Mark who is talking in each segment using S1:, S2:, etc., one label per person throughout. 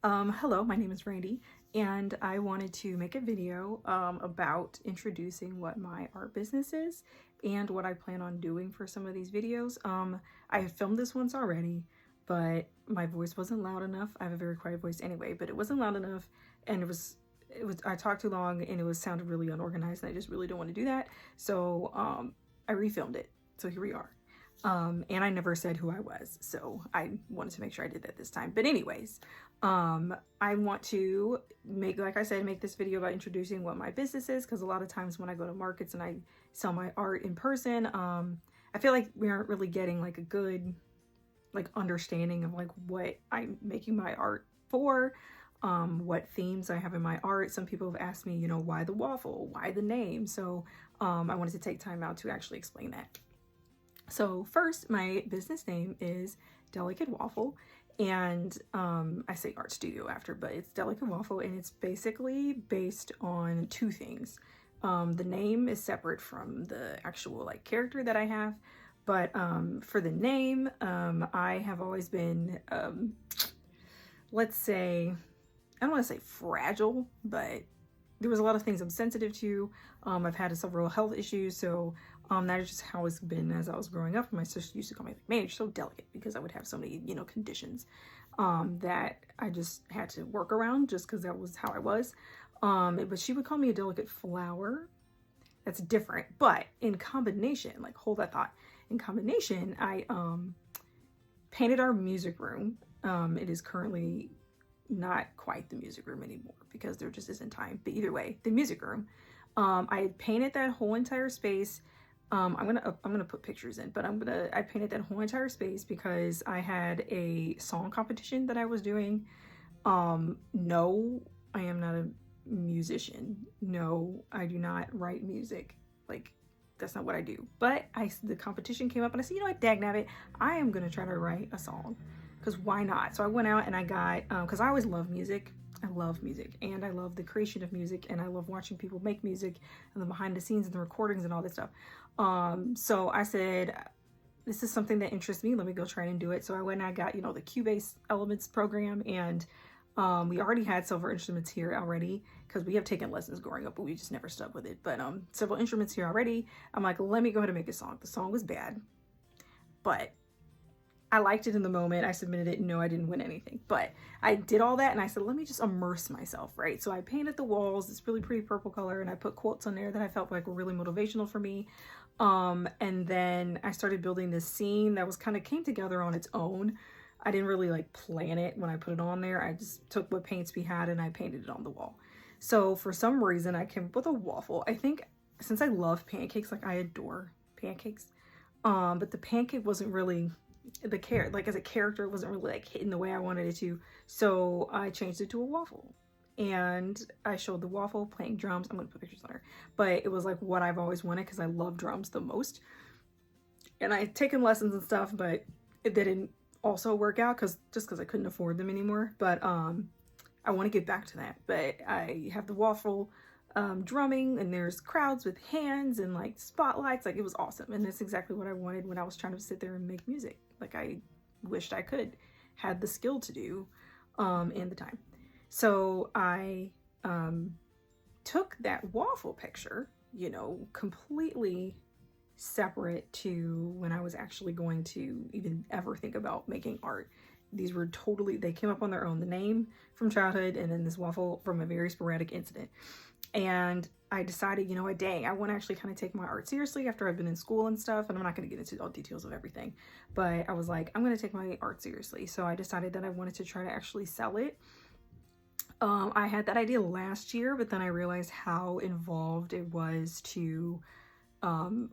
S1: Hello, my name is Randy, and I wanted to make a video about introducing what my art business is and what I plan on doing for some of these videos. I have filmed this once already, but my voice wasn't loud enough. I have a very quiet voice anyway, but it wasn't loud enough, and I talked too long, and it sounded really unorganized, and I just really don't want to do that. So I refilmed it. So here we are. And I never said who I was, so I wanted to make sure I did that this time. But anyways, I want to like I said, make this video about introducing what my business is, because a lot of times when I go to markets and I sell my art in person, I feel like we aren't really getting like a good understanding of like what I'm making my art for, what themes I have in my art. Some people have asked me, why the waffle, why the name? So I wanted to take time out to actually explain that. So first, my business name is Delicate Waffle, and I say art studio after, but it's Delicate Waffle, and it's basically based on two things. The name is separate from the actual character that I have, but for the name, I have always been, let's say, I don't want to say fragile, but there was a lot of things I'm sensitive to. I've had several health issues, so that is just how it's been as I was growing up. My sister used to call me, man, you're so delicate, because I would have so many, conditions that I just had to work around just because that was how I was. But she would call me a delicate flower. That's different, but in combination, hold that thought. In combination, I painted our music room. It is currently not quite the music room anymore because there just isn't time. But either way, the music room. I painted that whole entire space. I'm gonna put pictures in, but I painted that whole entire space because I had a song competition that I was doing. No, I am not a musician. No, I do not write music. That's not what I do. But the competition came up and I said, dagnabbit, I am gonna try to write a song, because why not? So I went out and I got, because I always love music. I love music, and I love the creation of music, and I love watching people make music and the behind the scenes and the recordings and all this stuff. So I said, this is something that interests me. Let me go try and do it. So I went and I got, the Cubase Elements program, and we already had several instruments here already because we have taken lessons growing up, but we just never stuck with it. But several instruments here already. I'm like, let me go ahead and make a song. The song was bad, but I liked it in the moment. I submitted it. No, I didn't win anything, but I did all that, and I said, let me just immerse myself, right? So I painted the walls this really pretty purple color, and I put quotes on there that I felt like were really motivational for me. And then I started building this scene that came together on its own. I didn't really plan it when I put it on there. I just took what paints we had and I painted it on the wall. So for some reason, I came up with a waffle. I think since I love pancakes, I adore pancakes, but the pancake wasn't really as a character, it wasn't really hitting the way I wanted it to. So I changed it to a waffle, and I showed the waffle playing drums. I'm gonna put pictures on her, but it was what I've always wanted because I love drums the most. And I had taken lessons and stuff, but it didn't also work out because I couldn't afford them anymore. But I want to get back to that. But I have the waffle drumming, and there's crowds with hands and spotlights. It was awesome, and that's exactly what I wanted when I was trying to sit there and make music. I wished I had the skill to do and the time. So I took that waffle picture, completely separate to when I was actually going to even ever think about making art. These were they came up on their own. The name from childhood, and then this waffle from a very sporadic incident. And I decided, dang, I want to actually kind of take my art seriously after I've been in school and stuff. And I'm not going to get into all details of everything, but I was like, I'm going to take my art seriously. So I decided that I wanted to try to actually sell it. I had that idea last year, but then I realized how involved it was to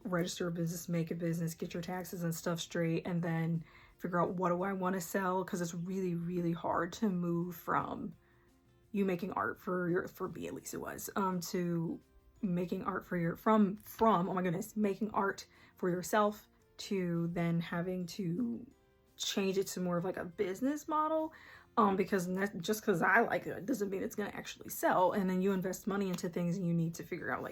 S1: register a business, make a business, get your taxes and stuff straight, and then figure out what do I want to sell, because it's really, really hard to move from you making art for me, at least it was, to making art from oh my goodness, making art for yourself to then having to change it to more of a business model, because just because I like it doesn't mean it's going to actually sell. And then you invest money into things, and you need to figure out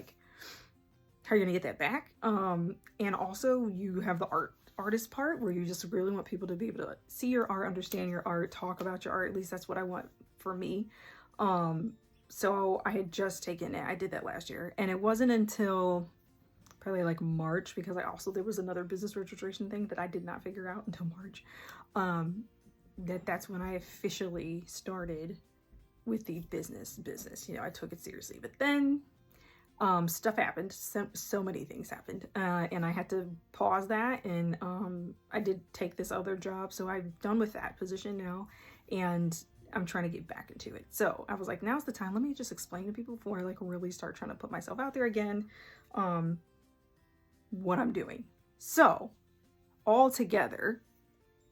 S1: how you're gonna get that back. And also you have the art artist part where you just really want people to be able to see your art, understand your art, talk about your art. At least that's what I want for me. So I had just taken it. I did that last year, and it wasn't until probably like March, because there was another business registration thing that I did not figure out until March. That's when I officially started with the business. You know, I took it seriously, but then stuff happened. So many things happened, and I had to pause that. And I did take this other job, so I'm done with that position now, and I'm trying to get back into it. So I was like, now's the time. Let me just explain to people before I like really start trying to put myself out there again, what I'm doing. So all together,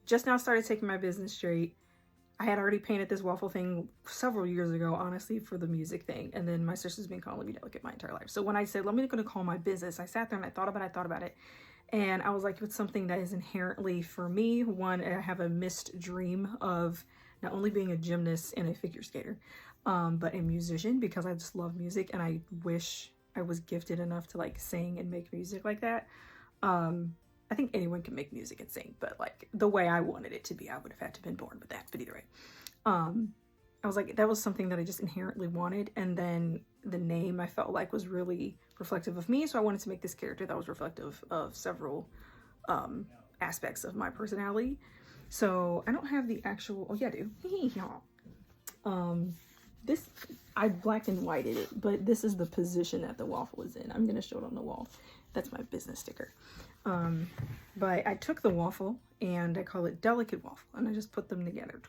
S1: just now started taking my business straight. I had already painted this waffle thing several years ago, honestly, for the music thing. And then my sister's been calling me Delicate my entire life. So when I said, let me going to call my business, I sat there and I thought about it. And I was like, it's something that is inherently for me. One, I have a missed dream of not only being a gymnast and a figure skater, but a musician, because I just love music. And I wish I was gifted enough to like sing and make music like that. I think anyone can make music and sing, but like the way I wanted it to be, I would have had to have been born with that. But either way, I was like, that was something that I just inherently wanted. And then the name I felt like was really reflective of me. So I wanted to make this character that was reflective of several aspects of my personality. So I don't have the actual, oh yeah, I do. This, I black and whited it, but this is the position that the waffle is in. I'm going to show it on the wall. That's my business sticker. But I took the waffle and I call it Delicate Waffle, and I just put them together.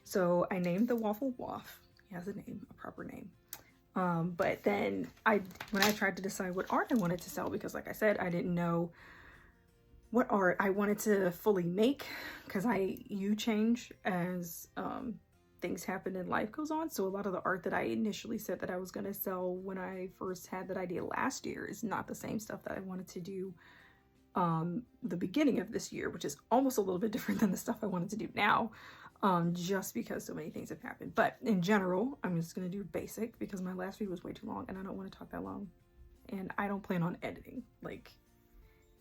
S1: So I named the waffle Waff. He has a name, a proper name. But then when I tried to decide what art I wanted to sell, because like I said, I didn't know what art I wanted to fully make, because you change as things happen and life goes on. So a lot of the art that I initially said that I was going to sell when I first had that idea last year is not the same stuff that I wanted to do the beginning of this year, which is almost a little bit different than the stuff I wanted to do now, just because so many things have happened. But in general, I'm just going to do basic, because my last video was way too long and I don't want to talk that long, and I don't plan on editing. Like,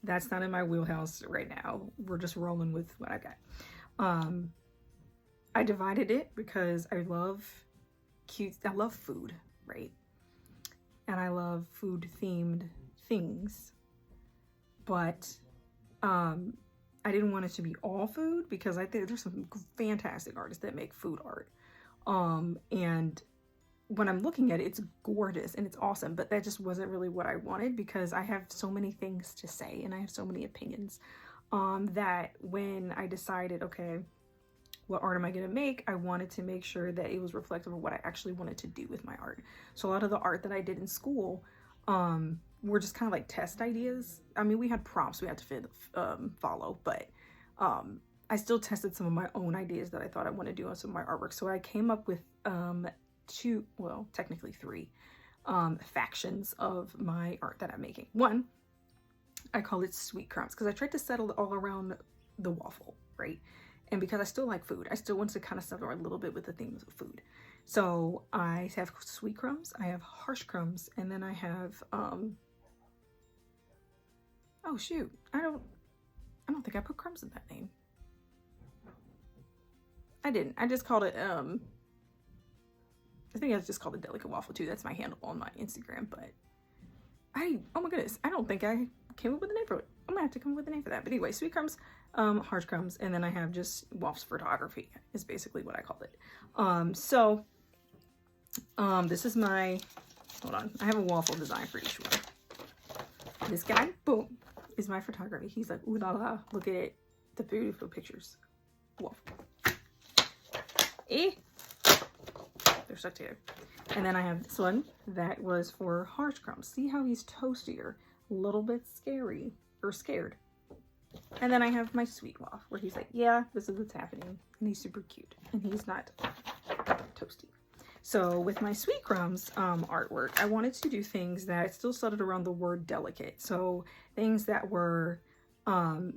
S1: that's not in my wheelhouse right now. We're just rolling with what I got. I divided it because I love food, right? And I love food themed things, but I didn't want it to be all food, because I think there's some fantastic artists that make food art. And when I'm looking at it, it's gorgeous and it's awesome, but that just wasn't really what I wanted, because I have so many things to say and I have so many opinions, that when I decided, okay, what art am I going to make, I wanted to make sure that it was reflective of what I actually wanted to do with my art. So a lot of the art that I did in school were just kind of like test ideas. I mean, we had prompts we had to follow, but I still tested some of my own ideas that I thought I wanted to do on some of my artwork. So I came up with technically three factions of my art that I'm making. One, I call it Sweet Crumbs, because I tried to settle it all around the waffle, right? And because I still like food, I still want to kind of settle a little bit with the themes of food. So I have Sweet Crumbs, I have Harsh Crumbs, and then I have, oh shoot, I don't think I put crumbs in that name. I didn't, I just called it, I think I just called it Delicate Waffle too. That's my handle on my Instagram, but oh my goodness, I don't think I came up with a name for it. I'm gonna have to come up with a name for that. But anyway, Sweet Crumbs, Harsh Crumbs, and then I have just Waffle's Photography is basically what I called it. This is my, hold on, I have a waffle design for each one. This guy, boom, is my photography. He's like, ooh la la, look at the beautiful pictures. Waffle. They're stuck together. And then I have this one that was for Harsh Crumbs. See how he's toastier, a little bit scary, or scared. And then I have my Sweet Waff, where he's like, yeah, this is what's happening. And he's super cute. And he's not toasty. So with my Sweet Crumbs artwork, I wanted to do things that still centered around the word delicate. So things that were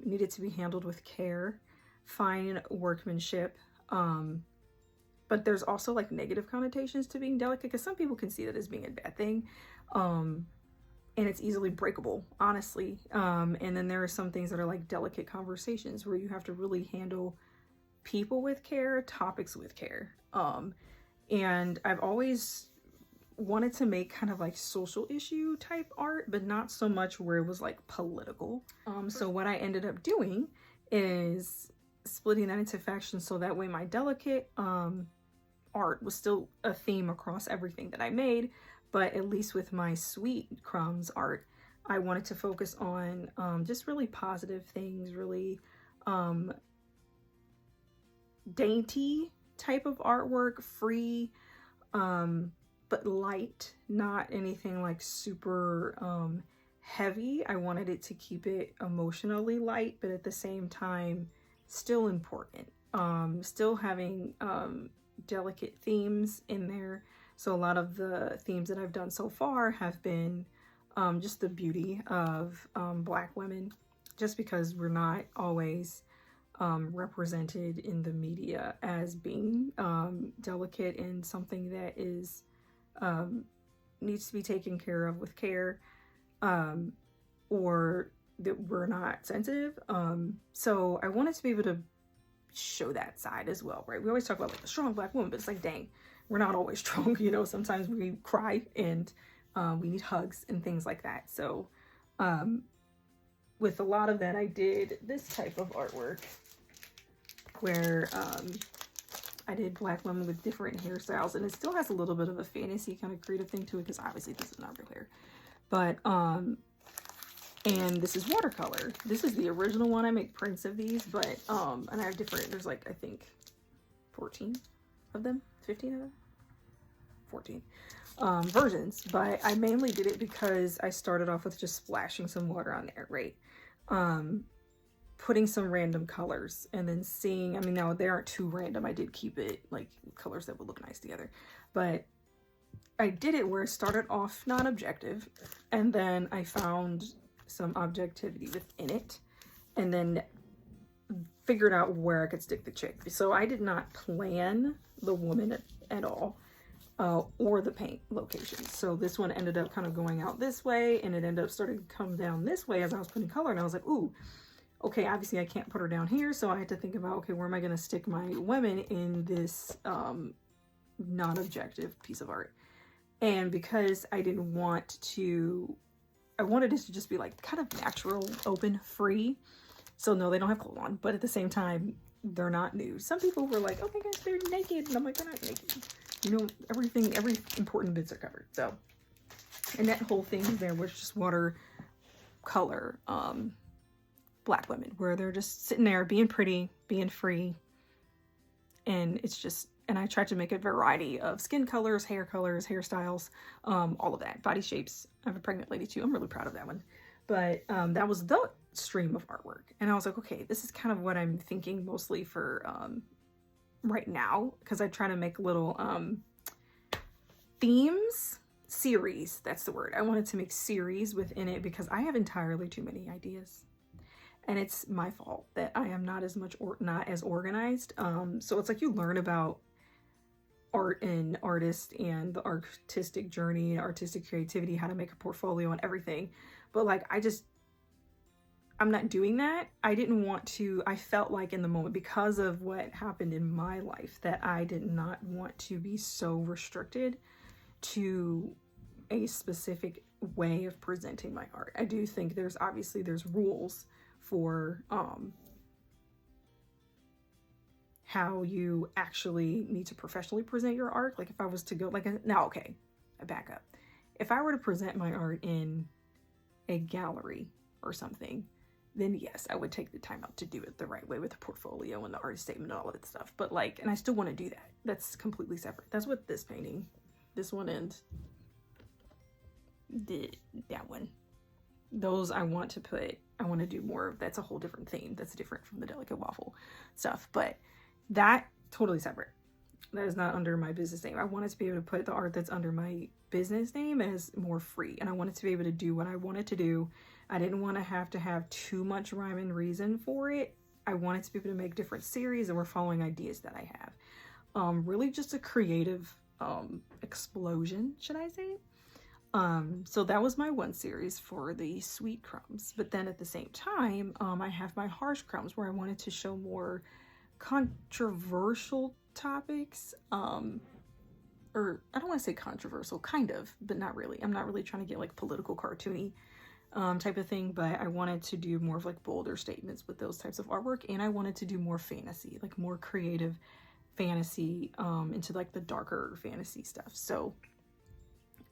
S1: needed to be handled with care, fine workmanship, but there's also like negative connotations to being delicate, because some people can see that as being a bad thing. and it's easily breakable, honestly. And then there are some things that are like delicate conversations where you have to really handle people with care, topics with care. And I've always wanted to make kind of like social issue type art, but not so much where it was like political. So what I ended up doing is splitting that into factions, so that way my delicate art was still a theme across everything that I made, but at least with my sweet crumbs art, I wanted to focus on just really positive things, really dainty type of artwork, free, but light, not anything like super heavy. I wanted it to keep it emotionally light, but at the same time still important. Still having delicate themes in there. So a lot of the themes that I've done so far have been just the beauty of Black women, just because we're not always represented in the media as being delicate and something that is needs to be taken care of with care, or that we're not sensitive. So I wanted to be able to show that side as well, right? We always talk about like the strong Black woman, but it's like, dang, we're not always strong, you know. Sometimes we cry and we need hugs and things like that. So with a lot of that, I did this type of artwork where I did Black women with different hairstyles, and it still has a little bit of a fantasy kind of creative thing to it, because obviously this is not real hair. But and this is watercolor. This is the original one. I make prints of these, but and I have different, there's like I think 14 of them, 15 of them, 14 versions. But I mainly did it because I started off with just splashing some water on there, right? Putting some random colors and then seeing, I mean, now they aren't too random. I did keep it like colors that would look nice together, but I did it where it started off non-objective, and then I found some objectivity within it, and then figured out where I could stick the chick. So I did not plan the woman at all, or the paint location. So this one ended up kind of going out this way, and it ended up starting to come down this way as I was putting color, and I was like, ooh, okay, obviously I can't put her down here, so I had to think about, okay, where am I going to stick my women in this non-objective piece of art? And because I didn't want to, I wanted it to just be like kind of natural, open, free. So no, they don't have clothes on, but at the same time, they're not nude. Some people were like, oh my gosh, they're naked. And I'm like, they're not naked. You know, everything, every important bits are covered. So, and that whole thing there was just watercolor, Black women, where they're just sitting there being pretty, being free. And it's just, and I tried to make a variety of skin colors, hairstyles, all of that, body shapes. I have a pregnant lady too. I'm really proud of that one. But that was the stream of artwork. And I was like, okay, this is kind of what I'm thinking mostly for right now, because I try to make little themes, series, that's the word. I wanted to make series within it because I have entirely too many ideas. And it's my fault that I am not as much or not as organized. So it's like you learn about art and artists and the artistic journey and artistic creativity, how to make a portfolio and everything. But like, I'm not doing that. I didn't want to, I felt like in the moment, because of what happened in my life, that I did not want to be so restricted to a specific way of presenting my art. I do think there's rules for how you actually need to professionally present your art. Like if I was to go now, okay, I back up. If I were to present my art in a gallery or something, then yes, I would take the time out to do it the right way with the portfolio and the artist statement and all of that stuff. But like, and I still want to do that. That's completely separate. That's what this painting, this one and that one. Those I want to do more of. That's a whole different theme. That's different from the delicate waffle stuff, but that totally separate. That is not under my business name. I wanted to be able to put the art that's under my business name as more free, and I wanted to be able to do what I wanted to do. I didn't want to have too much rhyme and reason for it. I wanted to be able to make different series, and we're following ideas that I have. Really just a creative explosion, should I say? So that was my one series for the sweet crumbs. But then at the same time, I have my harsh crumbs where I wanted to show more controversial topics. Or I don't want to say controversial, kind of, but not really. I'm not really trying to get like political cartoony type of thing, but I wanted to do more of like bolder statements with those types of artwork, and I wanted to do more fantasy, like more creative fantasy, into like the darker fantasy stuff. So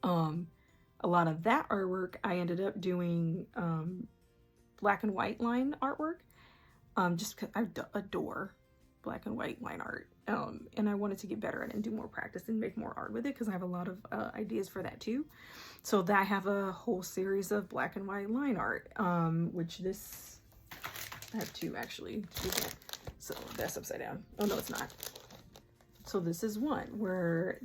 S1: a lot of that artwork I ended up doing black and white line artwork, just because I adore black and white line art, and I wanted to get better at it and do more practice and make more art with it, because I have a lot of ideas for that too. So that I have a whole series of black and white line art, which this, I have two actually. So that's upside down. Oh no, it's not. So this is one where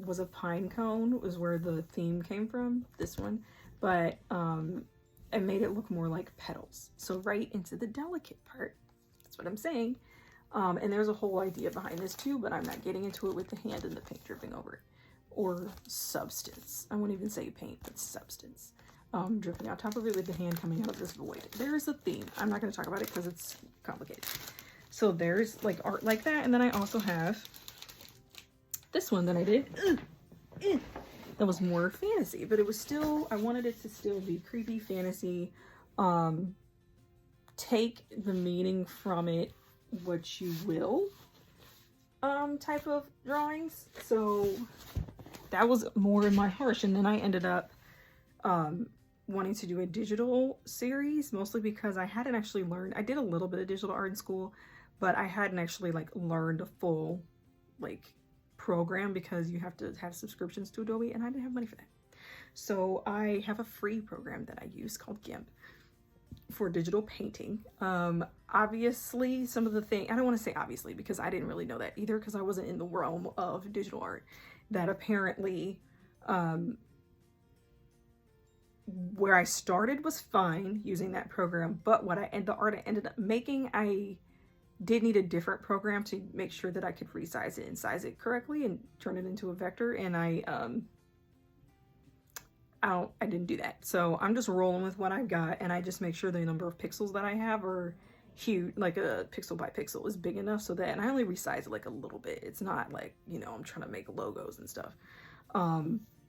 S1: was a pine cone, was where the theme came from, this one, but I made it look more like petals. So right into the delicate part, that's what I'm saying. And there's a whole idea behind this too, but I'm not getting into it with the hand and the paint dripping over it. Or substance. I won't even say paint, but substance. Dripping on top of it with the hand coming out of this void. There's a theme. I'm not going to talk about it because it's complicated. So there's like art like that. And then I also have this one that I did. That was more fantasy, but it was still, I wanted it to still be creepy fantasy. Take the meaning from it what you will type of drawings. So that was more in my harsh, and then I ended up wanting to do a digital series, mostly because I hadn't actually learned, I did a little bit of digital art in school, but I hadn't actually like learned a full like program, because you have to have subscriptions to Adobe, and I didn't have money for that. So I have a free program that I use called GIMP for digital painting. Obviously some of the things, I don't want to say obviously because I didn't really know that either, because I wasn't in the realm of digital art, that apparently where I started was fine using that program, but the art I ended up making, I did need a different program to make sure that I could resize it and size it correctly and turn it into a vector, and I didn't do that. So I'm just rolling with what I've got, and I just make sure the number of pixels that I have are huge, like a pixel by pixel is big enough so that, and I only resize it like a little bit. It's not like, you know, I'm trying to make logos and stuff.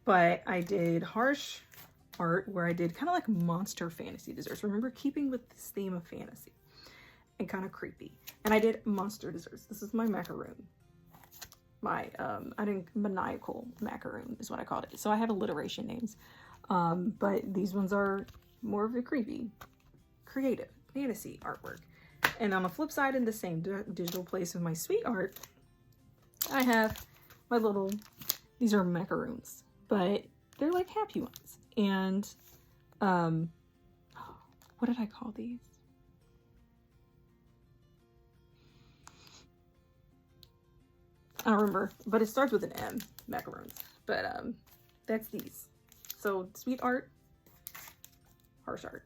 S1: But I did harsh art where I did kind of like monster fantasy desserts. Remember, keeping with this theme of fantasy and kind of creepy. And I did monster desserts. This is my macaroon. My, maniacal macaroon is what I called it. So I have alliteration names. But these ones are more of a creepy, creative, fantasy artwork. And on the flip side, in the same digital place of my sweet art, I have my little, these are macaroons, but they're like happy ones. And, what did I call these? I don't remember, but it starts with an M, macaroons. But that's these. So sweet art, harsh art.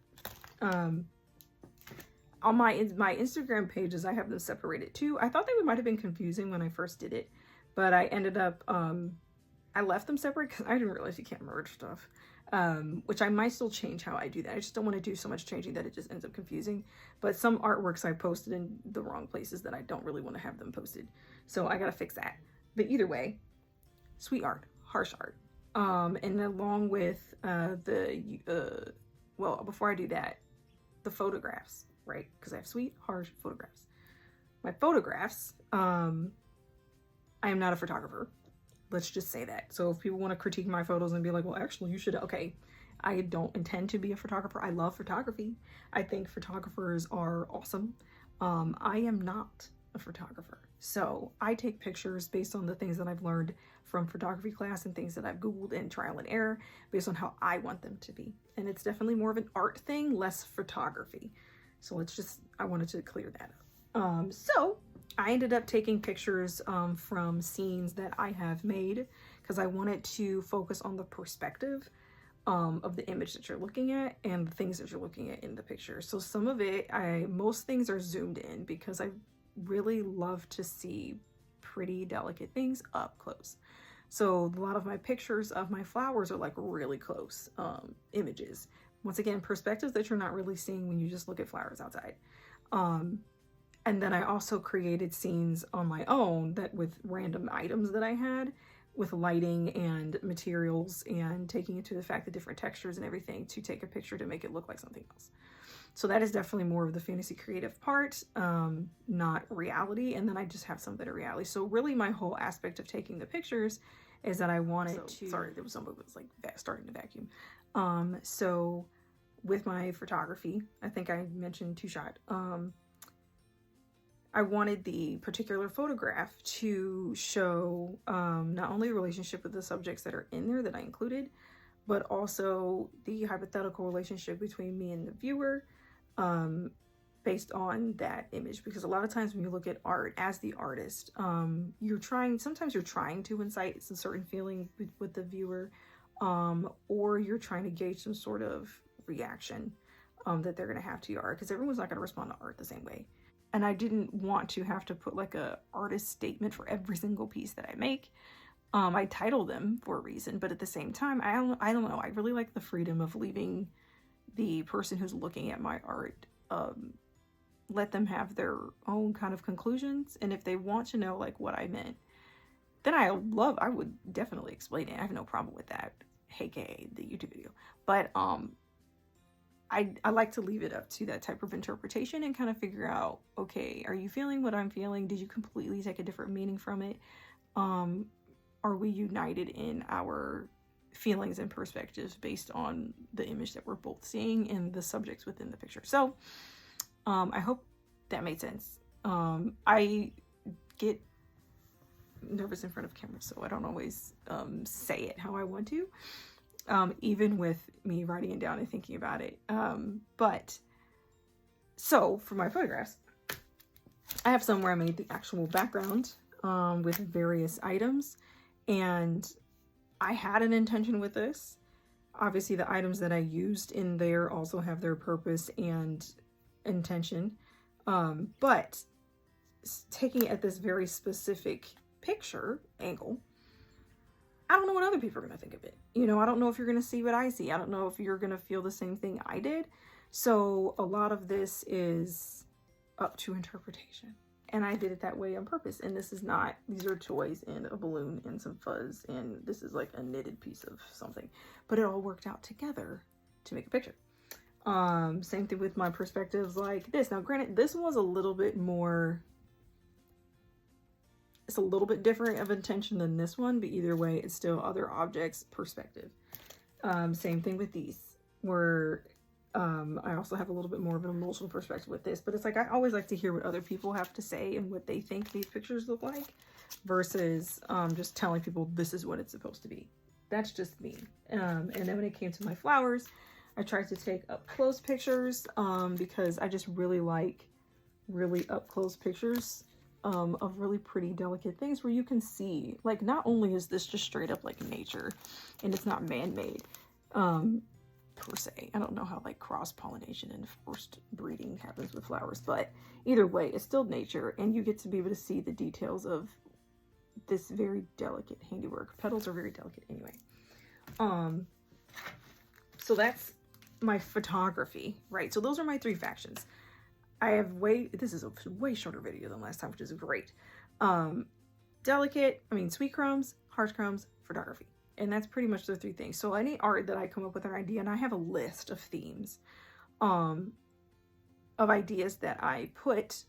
S1: On my Instagram pages, I have them separated too. I thought they might have been confusing when I first did it, but I ended up, I left them separate because I didn't realize you can't merge stuff, which I might still change how I do that. I just don't want to do so much changing that it just ends up confusing. But some artworks I posted in the wrong places that I don't really want to have them posted. So I got to fix that. But either way, sweet art, harsh art. And along with well, before I do that, the photographs, right? Because I have sweet, harsh photographs. My photographs, I am not a photographer. Let's just say that. So if people want to critique my photos and be like, well, actually you should, okay. I don't intend to be a photographer. I love photography. I think photographers are awesome. I am not a photographer. So I take pictures based on the things that I've learned from photography class and things that I've Googled and trial and error based on how I want them to be. And it's definitely more of an art thing, less photography. So let's just, I wanted to clear that up. So I ended up taking pictures from scenes that I have made because I wanted to focus on the perspective of the image that you're looking at and the things that you're looking at in the picture. So some of it, most things are zoomed in because I really love to see pretty delicate things up close. So a lot of my pictures of my flowers are like really close images. Once again, perspectives that you're not really seeing when you just look at flowers outside. And then I also created scenes on my own that with random items that I had with lighting and materials and taking it to the fact that different textures and everything to take a picture to make it look like something else. So that is definitely more of the fantasy creative part, not reality. And then I just have some that are reality. So really my whole aspect of taking the pictures is that I wanted to, sorry, there was somebody that was like starting to vacuum. So with my photography, I think I mentioned two shot, I wanted the particular photograph to show not only the relationship with the subjects that are in there that I included, but also the hypothetical relationship between me and the viewer based on that image. Because a lot of times when you look at art as the artist, sometimes you're trying to incite some certain feeling with the viewer, or you're trying to gauge some sort of reaction that they're going to have to your art, because everyone's not going to respond to art the same way. And I didn't want to have to put like a artist statement for every single piece that I make. I title them for a reason, but at the same time, I don't know. I really like the freedom of leaving the person who's looking at my art, let them have their own kind of conclusions. And if they want to know like what I meant, then I would definitely explain it. I have no problem with that, aka the YouTube video. But I like to leave it up to that type of interpretation and kind of figure out, okay, are you feeling what I'm feeling? Did you completely take a different meaning from it? Are we united in our feelings and perspectives based on the image that we're both seeing and the subjects within the picture? So I hope that made sense. I get nervous in front of camera, so I don't always say it how I want to. Even with me writing it down and thinking about it. But so for my photographs, I have some where I made the actual background with various items, and I had an intention with this. Obviously the items that I used in there also have their purpose and intention, but taking it at this very specific picture angle, I don't know what other people are going to think of it. You know, I don't know if you're going to see what I see. I don't know if you're going to feel the same thing I did. So a lot of this is up to interpretation. And I did it that way on purpose. And this is not, these are toys and a balloon and some fuzz. And this is like a knitted piece of something. But it all worked out together to make a picture. Same thing with my perspectives like this. Now, granted, this was a little bit more... It's a little bit different of intention than this one, but either way, it's still other objects perspective. Same thing with these, where I also have a little bit more of an emotional perspective with this, but it's like I always like to hear what other people have to say and what they think these pictures look like versus just telling people this is what it's supposed to be. That's just me. And then when it came to my flowers, I tried to take up close pictures because I just really like really up close pictures of really pretty delicate things where you can see, like, not only is this just straight up like nature and it's not man-made per se. I don't know how like cross-pollination and forced breeding happens with flowers, but either way, it's still nature, and you get to be able to see the details of this very delicate handiwork. Petals are very delicate anyway. So that's my photography, right? So those are my three factions. I have this is a way shorter video than last time, which is great. Sweet crumbs, harsh crumbs, photography. And that's pretty much the three things. So any art that I come up with an idea, and I have a list of themes, of ideas that I put,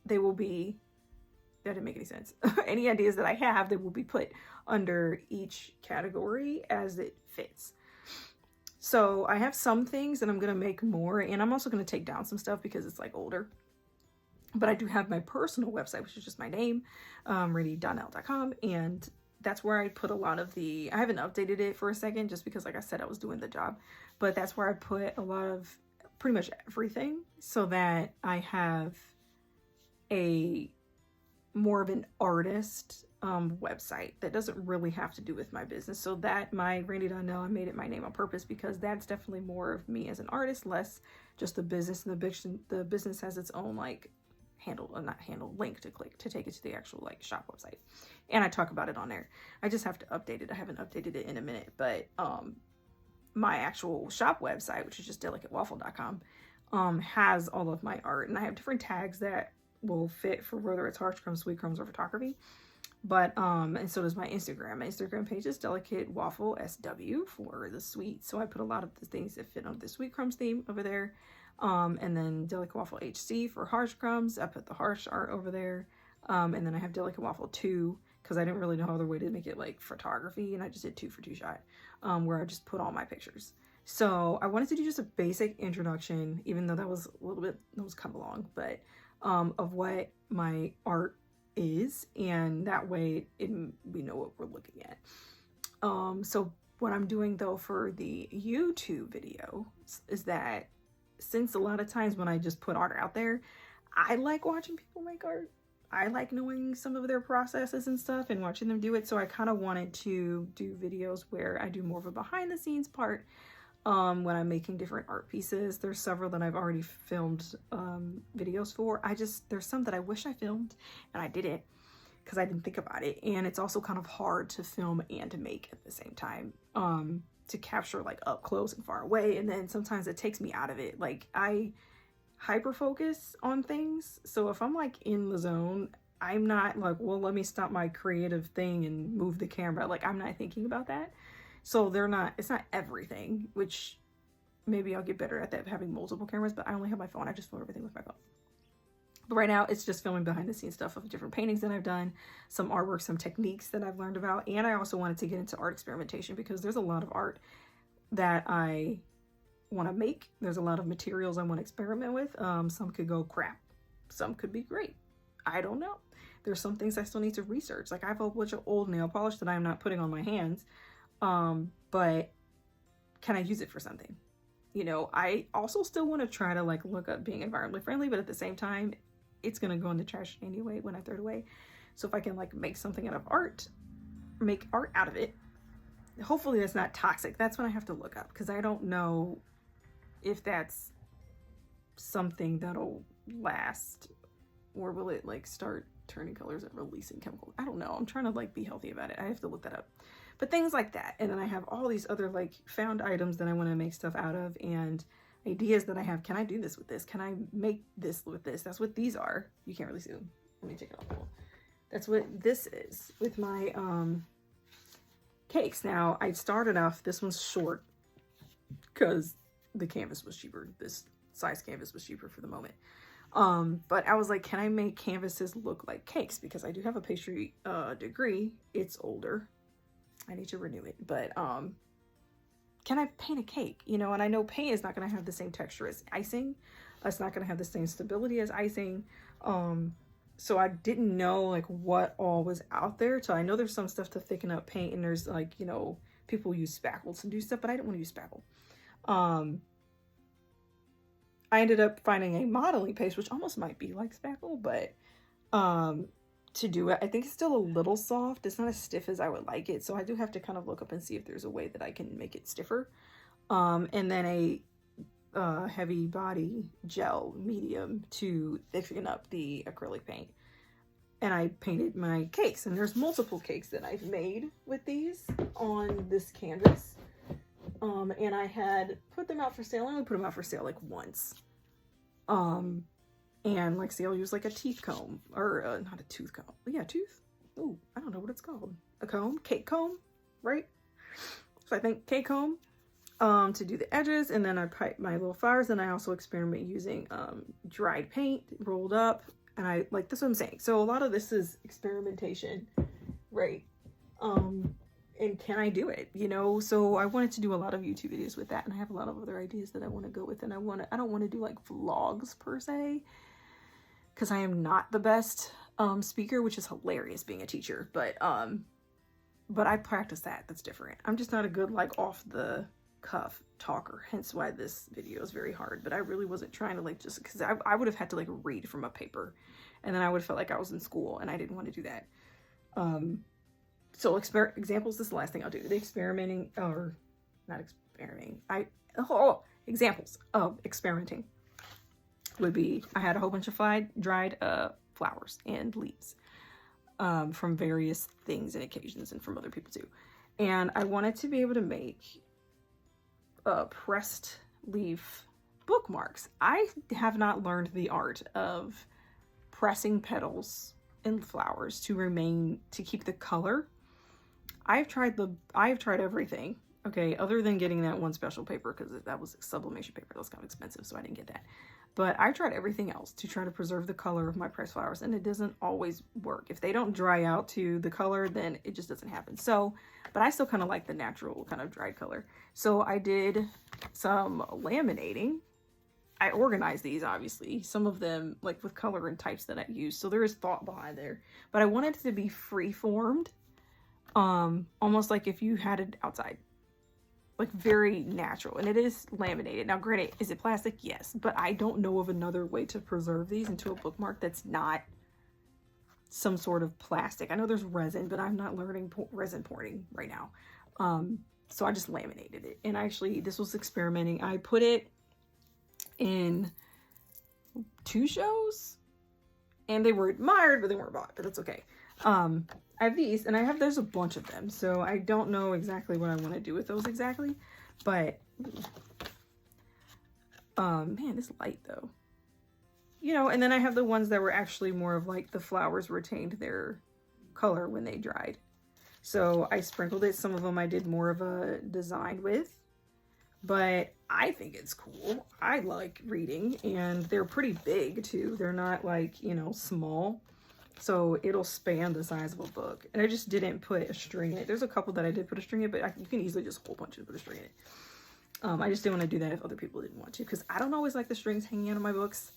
S1: they will be, that didn't make any sense. Any ideas that I have, they will be put under each category as it fits. So I have some things and I'm going to make more, and I'm also going to take down some stuff because it's like older. But I do have my personal website, which is just my name, randydonnell.com, and that's where I put a lot of I haven't updated it for a second just because, like I said, I was doing the job, but that's where I put a lot of pretty much everything so that I have a more of an artist website that doesn't really have to do with my business. So that my Randy Donnell, I made it my name on purpose because that's definitely more of me as an artist, less just the business. And the business has its own like link to click to take it to the actual like shop website. And I talk about it on there. I just have to update it. I haven't updated it in a minute, but my actual shop website, which is just delicatewaffle.com, has all of my art, and I have different tags that will fit for whether it's harsh crumbs, sweet crumbs, or photography. But and so does my Instagram. My Instagram page is Delicate Waffle SW for the sweet. So I put a lot of the things that fit on the sweet crumbs theme over there. And then Delicate Waffle HC for harsh crumbs. I put the harsh art over there. And then I have Delicate Waffle 2 because I didn't really know other way to make it like photography, and I just did 2 for 2 shot, where I just put all my pictures. So I wanted to do just a basic introduction, even though that was kind of long, but of what my art is, and that way we know what we're looking at. So what I'm doing though for the YouTube video is that, since a lot of times when I just put art out there, I like watching people make art. I like knowing some of their processes and stuff and watching them do it. So I kind of wanted to do videos where I do more of a behind the scenes part when I'm making different art pieces. There's several that I've already filmed videos for. There's some that I wish I filmed and I didn't because I didn't think about it. And it's also kind of hard to film and to make at the same time, to capture like up close and far away. And then sometimes it takes me out of it. Like I hyper focus on things. So if I'm like in the zone, I'm not like, well, let me stop my creative thing and move the camera. Like I'm not thinking about that. So it's not everything, which maybe I'll get better at that, having multiple cameras, but I only have my phone. I just film everything with my phone. But right now it's just filming behind the scenes stuff of different paintings that I've done, some artwork, some techniques that I've learned about. And I also wanted to get into art experimentation because there's a lot of art that I want to make. There's a lot of materials I want to experiment with. Some could go crap. Some could be great. I don't know. There's some things I still need to research. Like I have a bunch of old nail polish that I'm not putting on my hands. But can I use it for something? You know, I also still want to try to like look up being environmentally friendly, but at the same time, it's going to go in the trash anyway when I throw it away. So if I can like make something out of art, make art out of it, hopefully that's not toxic. That's what I have to look up, because I don't know if that's something that'll last, or will it like start turning colors and releasing chemicals. I don't know. I'm trying to like be healthy about it. I have to look that up. But things like that. And then I have all these other like found items that I want to make stuff out of, and ideas that I have. Can I do this with this? Can I make this with this? That's what these are. You can't really see them. Let me take it off. That's what this is with my cakes. Now I started off, this one's short because the canvas was cheaper. This size canvas was cheaper for the moment. But I was like, can I make canvases look like cakes? Because I do have a pastry degree. It's older. I need to renew it. But can I paint a cake? You know, and I know paint is not going to have the same texture as icing. It's not going to have the same stability as icing. So I didn't know like what all was out there. So I know there's some stuff to thicken up paint, and there's like, you know, people use spackle to do stuff, but I didn't want to use spackle. I ended up finding a modeling paste, which almost might be like spackle, but to do it, I think it's still a little soft. It's not as stiff as I would like it. So I do have to kind of look up and see if there's a way that I can make it stiffer. And then a heavy body gel medium to thicken up the acrylic paint. And I painted my cakes, and there's multiple cakes that I've made with these on this canvas. And I had put them out for sale. I only put them out for sale like once. And like, say I'll use like a teeth comb, or not a tooth comb. Yeah, tooth. Ooh, I don't know what it's called. A comb, cake comb, right? So I think cake comb to do the edges, and then I pipe my little flowers. And I also experiment using dried paint rolled up, and I like, that's what I'm saying. So a lot of this is experimentation, right? And can I do it, you know? So I wanted to do a lot of YouTube videos with that, and I have a lot of other ideas that I want to go with. And I don't want to do like vlogs per se, because I am not the best speaker, which is hilarious being a teacher, but I practice that. That's different. I'm just not a good like off the cuff talker, hence why this video is very hard. But I really wasn't trying to like, just because I would have had to like read from a paper, and then I would have felt like I was in school, and I didn't want to do that. So examples, this is the last thing I'll do. The experimenting, or not experimenting. Examples of experimenting. would be, I had a whole bunch of dried flowers and leaves from various things and occasions and from other people too. And I wanted to be able to make pressed leaf bookmarks. I have not learned the art of pressing petals and flowers to keep the color. I've tried everything, okay, other than getting that one special paper, because that was sublimation paper. That was kind of expensive, so I didn't get that. But I tried everything else to try to preserve the color of my pressed flowers, and it doesn't always work. If they don't dry out to the color, then it just doesn't happen. So, but I still kind of like the natural kind of dried color. So I did some laminating. I organized these, obviously, some of them like with color and types that I use. So there is thought behind there, but I wanted it to be free formed, almost like if you had it outside, like very natural. And it is laminated. Now, granted, is it plastic? Yes, but I don't know of another way to preserve these into a bookmark that's not some sort of plastic. I know there's resin, but I'm not learning resin pouring right now. So I just laminated it. And actually, this was experimenting. I put it in 2 shows and they were admired, but they weren't bought, but that's okay. I have these, and there's a bunch of them, so I don't know exactly what I want to do with those exactly, but man, this light though, you know. And then I have the ones that were actually more of like the flowers retained their color when they dried, so I sprinkled it. Some of them I did more of a design with, but I think it's cool. I like reading, and they're pretty big too. They're not like, you know, small. So it'll span the size of a book. And I just didn't put a string in it. There's a couple that I did put a string in, but you can easily just hole punch and put a string in it. I just didn't want to do that if other people didn't want to, because I don't always like the strings hanging out of my books.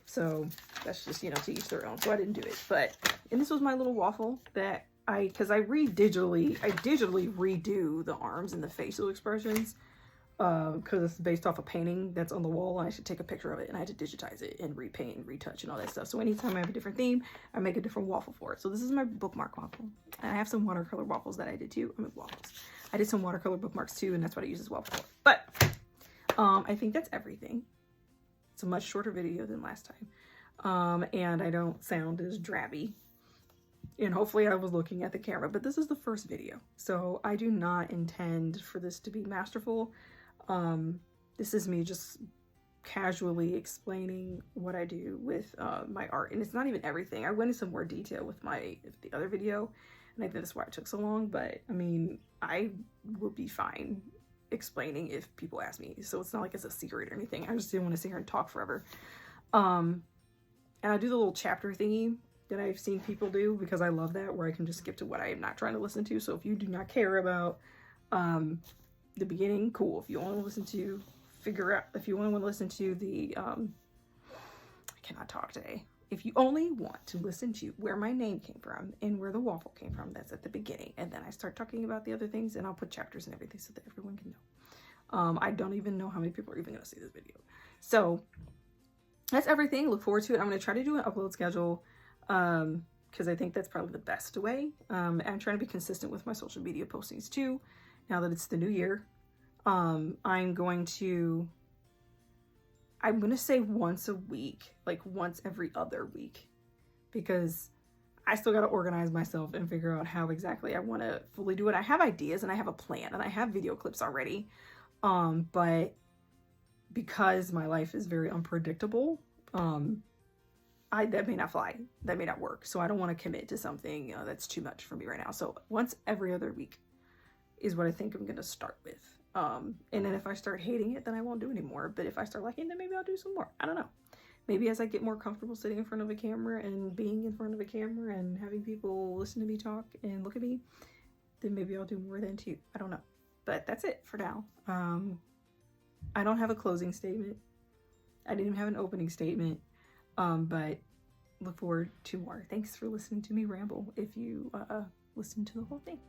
S1: So that's just, you know, to each their own. So I didn't do it. But, and this was my little waffle that because I digitally redo the arms and the facial expressions. Because it's based off a painting that's on the wall, and I should take a picture of it, and I had to digitize it and repaint and retouch and all that stuff. So anytime I have a different theme, I make a different waffle for it. So this is my bookmark waffle. And I have some watercolor waffles that I did too. I mean, waffles. I did some watercolor bookmarks too, and that's what I use as waffle for. But I think that's everything. It's a much shorter video than last time. And I don't sound as drabby. And hopefully I was looking at the camera, but this is the first video. So I do not intend for this to be masterful. This is me just casually explaining what I do with my art, and it's not even everything. I went into some more detail with the other video, and I think that's why it took so long, but I mean, I will be fine explaining if people ask me, so it's not like it's a secret or anything. I just didn't want to sit here and talk forever. And I do the little chapter thingy that I've seen people do, because I love that, where I can just skip to what I am not trying to listen to. So if you do not care about the beginning, cool. If you want to listen to if you want to listen to the I cannot talk today. If you only want to listen to where my name came from and where the waffle came from, that's at the beginning, and then I start talking about the other things, and I'll put chapters and everything so that everyone can know. I don't even know how many people are even going to see this video. So that's everything. Look forward to it. I'm going to try to do an upload schedule, because I think that's probably the best way. I'm trying to be consistent with my social media postings too. Now that it's the new year, I'm going to say once a week, like once every other week, because I still got to organize myself and figure out how exactly I want to fully do it. I have ideas and I have a plan and I have video clips already. But because my life is very unpredictable, that may not fly, that may not work. So I don't want to commit to something that's too much for me right now. So once every other week is what I think I'm going to start with. And then if I start hating it, then I won't do anymore. But if I start liking it, then maybe I'll do some more. I don't know. Maybe as I get more comfortable sitting in front of a camera and being in front of a camera and having people listen to me talk and look at me, then maybe I'll do more then too. I don't know. But that's it for now. I don't have a closing statement. I didn't even have an opening statement. But look forward to more. Thanks for listening to me ramble if you listen to the whole thing.